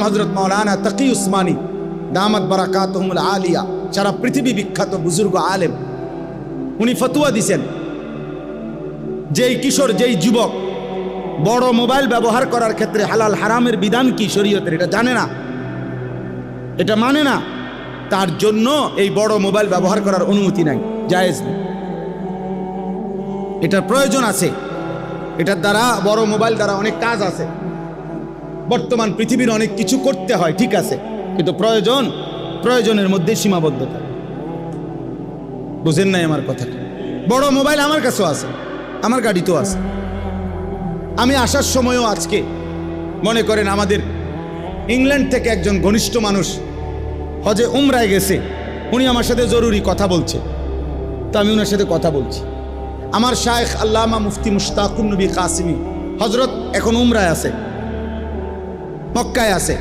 হযরত মাওলানা তাকি উসমানী দামাত বারাকাতুহুমুল আলিয়া সারা পৃথিবী বিখ্যাত বুজুর্গ আলেম, উনি ফতোয়া দিছেন যেই কিশোর যেই যুবক বড় মোবাইল ব্যবহার করার ক্ষেত্রে হালাল হারামের বিধান কি শরীয়তের এটা জানে না, এটা মানে না, তার জন্য এই বড় মোবাইল ব্যবহার করার অনুমতি নাই, জায়েজ নেই। এটার প্রয়োজন আছে, এটার দ্বারা বড় মোবাইল দ্বারা অনেক কাজ আছে, বর্তমান পৃথিবীর অনেক কিছু করতে হয়, ঠিক আছে, কিন্তু প্রয়োজনের মধ্যে সীমাবদ্ধতা। বুঝেন নাই আমার কথাটা? বড় মোবাইল আমার কাছেও আছে, আমার গাড়িতেও আছে। আমি আসার সময়ও আজকে মনে করেন আমাদের ইংল্যান্ড থেকে একজন ঘনিষ্ঠ মানুষ হজে উমরায় গেছে, উনি আমার সাথে জরুরি কথা বলছে, তো আমি ওনার সাথে কথা বলছি। আমার শায়েখ আল্লামা মুফতি মুশতাকুন নবী কাসিমি হজরত এখন উমরায় আছে, মক্কায় আছে।